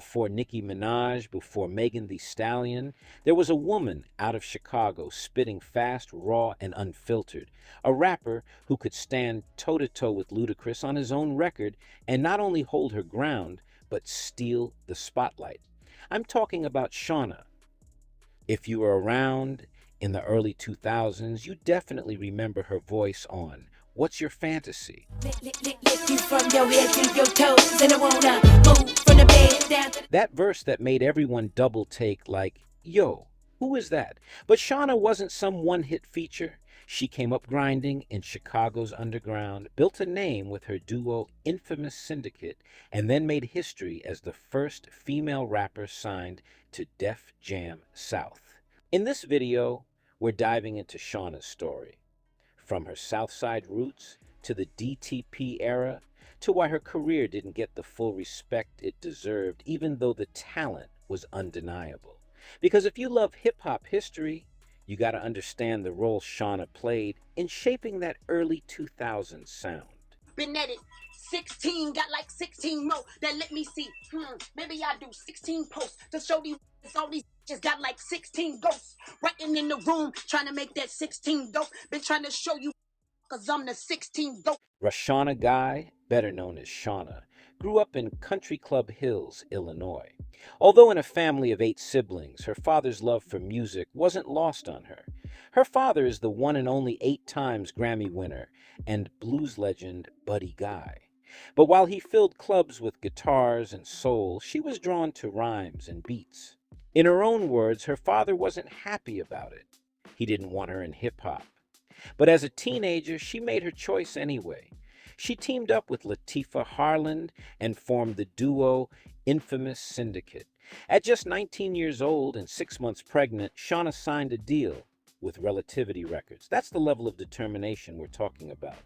before Nicki Minaj, before Megan Thee Stallion, there was a woman out of Chicago spitting fast, raw, and unfiltered. A rapper who could stand toe-to-toe with Ludacris on his own record and not only hold her ground, but steal the spotlight. I'm talking about Shawnna. If you were around in the early 2000s, you definitely remember her voice on What's Your Fantasy? That verse that made everyone double take like, yo, who is that? But Shawnna wasn't some one-hit feature. She came up grinding in Chicago's underground, built a name with her duo Infamous Syndicate, and then made history as the first female rapper signed to Def Jam South. In this video, we're diving into Shawnna's story, from her Southside roots to the DTP era, to why her career didn't get the full respect it deserved, even though the talent was undeniable. Because if you love hip-hop history, you got to understand the role Shawnna played in shaping that early 2000s sound. Been at it 16, got like 16 more that let me see. Maybe I do 16 posts to show these all these just got like 16 ghosts writing in the room trying to make that 16 dope. Been trying to show you cause I'm the 16 dope. Rashana Guy, better known as Shawnna, grew up in Country Club Hills, Illinois. Although in a family of 8 siblings, her father's love for music wasn't lost on her. Her father is the one and only 8 times Grammy winner and blues legend Buddy Guy. But while he filled clubs with guitars and soul, she was drawn to rhymes and beats. In her own words, her father wasn't happy about it. He didn't want her in hip-hop. But as a teenager, she made her choice anyway. She teamed up with Latifah Harland and formed the duo Infamous Syndicate. At just 19 years old and 6 months pregnant, Shawnna signed a deal with Relativity Records. That's the level of determination we're talking about.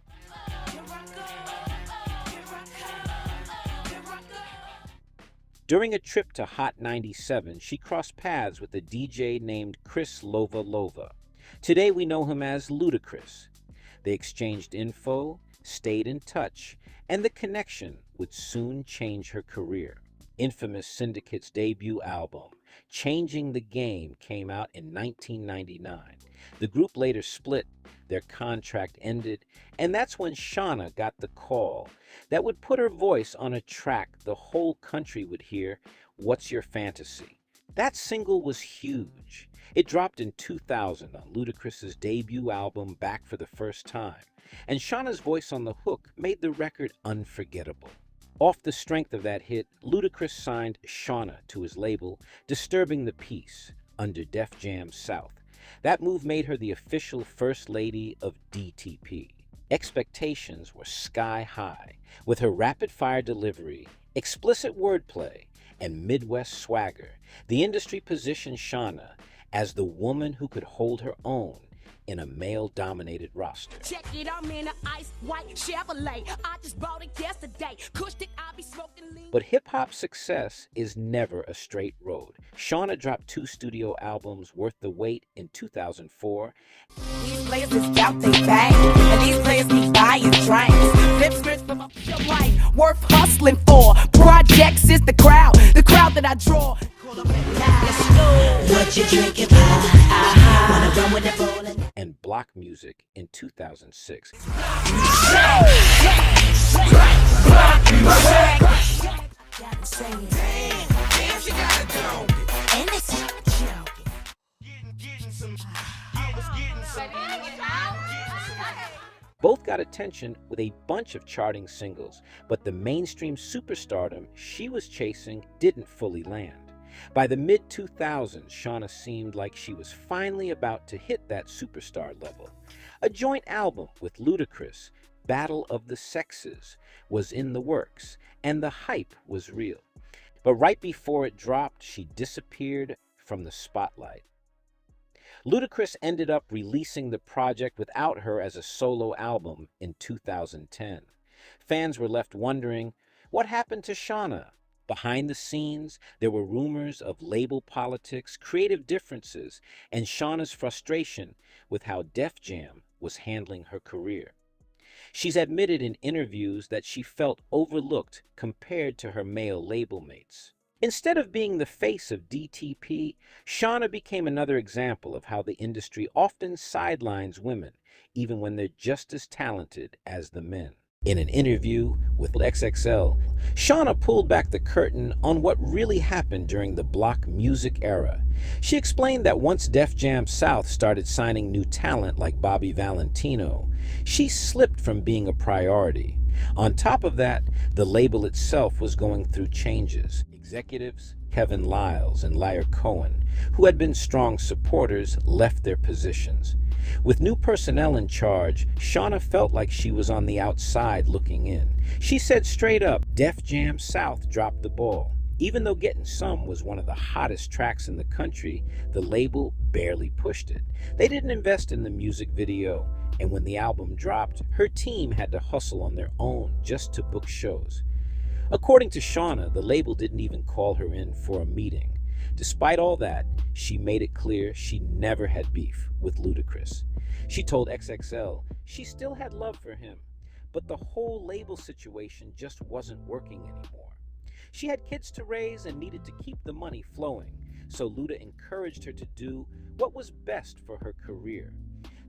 During a trip to Hot 97, she crossed paths with a DJ named Chris Lova Lova. Today we know him as Ludacris. They exchanged info, stayed in touch, and the connection would soon change her career. Infamous Syndicate's debut album, Changing the Game, came out in 1999. The group later split, their contract ended, and that's when Shawnna got the call that would put her voice on a track the whole country would hear, What's Your Fantasy? That single was huge. It dropped in 2000 on Ludacris's debut album Back for the First Time, and Shawnna's voice on the hook made the record unforgettable. Off the strength of that hit, Ludacris signed Shawnna to his label, Disturbing the Peace, under Def Jam South. That move made her the official First Lady of DTP. Expectations were sky high, with her rapid-fire delivery, explicit wordplay, and Midwest swagger. The industry positioned Shawnna as the woman who could hold her own in a male-dominated roster. Check it, I'm in an ice white Chevrolet. I just bought it yesterday. I'll be smoking lean. But hip-hop success is never a straight road. Shawnna dropped 2 studio albums worth the wait in 2004. These players is out they bang, and these players be buying drinks. Flip scripts from up your life, worth hustling for. Projects is the crowd that I draw. What you drinking, wanna run with the ball and Block Music in 2006. Both got attention with a bunch of charting singles, but the mainstream superstardom she was chasing didn't fully land. By the mid-2000s, Shawnna seemed like she was finally about to hit that superstar level. A joint album with Ludacris, Battle of the Sexes, was in the works, and the hype was real. But right before it dropped, she disappeared from the spotlight. Ludacris ended up releasing the project without her as a solo album in 2010. Fans were left wondering, what happened to Shawnna? Behind the scenes, there were rumors of label politics, creative differences, and Shawnna's frustration with how Def Jam was handling her career. She's admitted in interviews that she felt overlooked compared to her male label mates. Instead of being the face of DTP, Shawnna became another example of how the industry often sidelines women, even when they're just as talented as the men. In an interview with XXL, Shawnna pulled back the curtain on what really happened during the block music era. She explained that once Def Jam South started signing new talent like Bobby Valentino, she slipped from being a priority. On top of that, the label itself was going through changes. Executives, Kevin Liles and Lyre Cohen, who had been strong supporters, left their positions. With new personnel in charge, Shawnna felt like she was on the outside looking in. She said straight up, Def Jam South dropped the ball. Even though Getting Some was one of the hottest tracks in the country, the label barely pushed it. They didn't invest in the music video, and when the album dropped, her team had to hustle on their own just to book shows. According to Shawnna, the label didn't even call her in for a meeting. Despite all that, she made it clear she never had beef with Ludacris. She told XXL she still had love for him, but the whole label situation just wasn't working anymore. She had kids to raise and needed to keep the money flowing, so Luda encouraged her to do what was best for her career.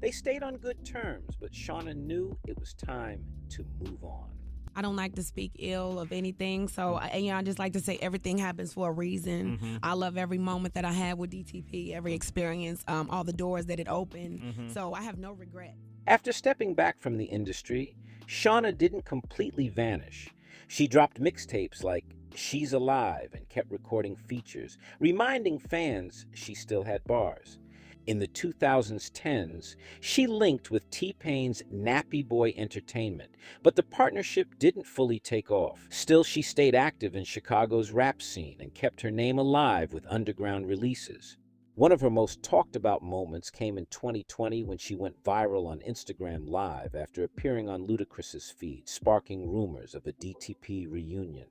They stayed on good terms, but Shawnna knew it was time to move on. I don't like to speak ill of anything, so I just like to say everything happens for a reason. I love every moment that I had with DTP, every experience, all the doors that it opened. So I have no regret. After stepping back from the industry, Shawnna didn't completely vanish. She dropped mixtapes like She's Alive and kept recording features, reminding fans she still had bars. In the 2010s, she linked with T-Pain's Nappy Boy Entertainment, but the partnership didn't fully take off. Still, she stayed active in Chicago's rap scene and kept her name alive with underground releases. One of her most talked about moments came in 2020 when she went viral on Instagram Live after appearing on Ludacris's feed, sparking rumors of a DTP reunion.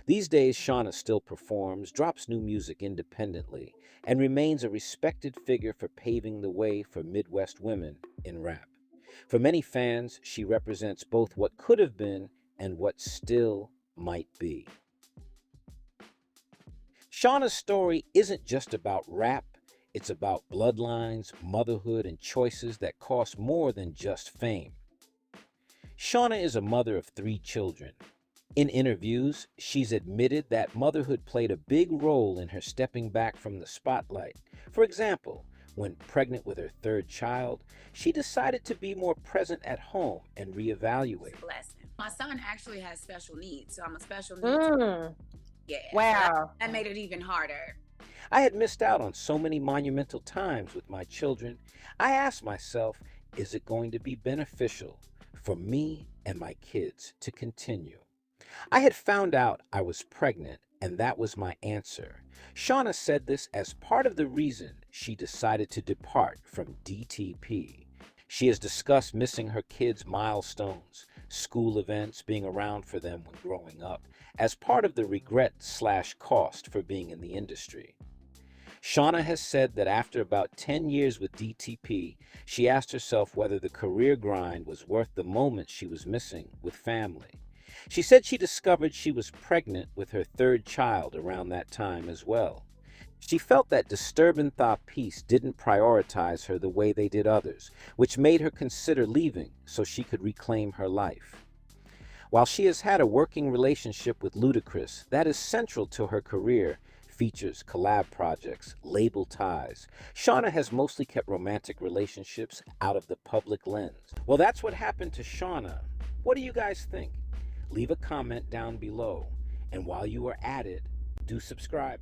These days, Shawnna still performs, drops new music independently, and remains a respected figure for paving the way for Midwest women in rap. For many fans, she represents both what could have been and what still might be. Shawnna's story isn't just about rap. It's about bloodlines, motherhood, and choices that cost more than just fame. Shawnna is a mother of 3 children. In interviews, she's admitted that motherhood played a big role in her stepping back from the spotlight. For example, when pregnant with her 3rd child, she decided to be more present at home and reevaluate. Blessing. My son actually has special needs, so I'm a special needs. Yeah. Wow. So that made it even harder. I had missed out on so many monumental times with my children. I asked myself, is it going to be beneficial for me and my kids to continue? I had found out I was pregnant, and that was my answer. Shawnna said this as part of the reason she decided to depart from DTP. She has discussed missing her kids' milestones, school events, being around for them when growing up, as part of the regret/cost for being in the industry. Shawnna has said that after about 10 years with DTP, she asked herself whether the career grind was worth the moments she was missing with family. She said she discovered she was pregnant with her 3rd child around that time as well. She felt that Disturb and Thought Peace didn't prioritize her the way they did others, which made her consider leaving so she could reclaim her life. While she has had a working relationship with Ludacris that is central to her career, features, collab projects, label ties, Shawnna has mostly kept romantic relationships out of the public lens. Well, that's what happened to Shawnna. What do you guys think? Leave a comment down below. And while you are at it, do subscribe.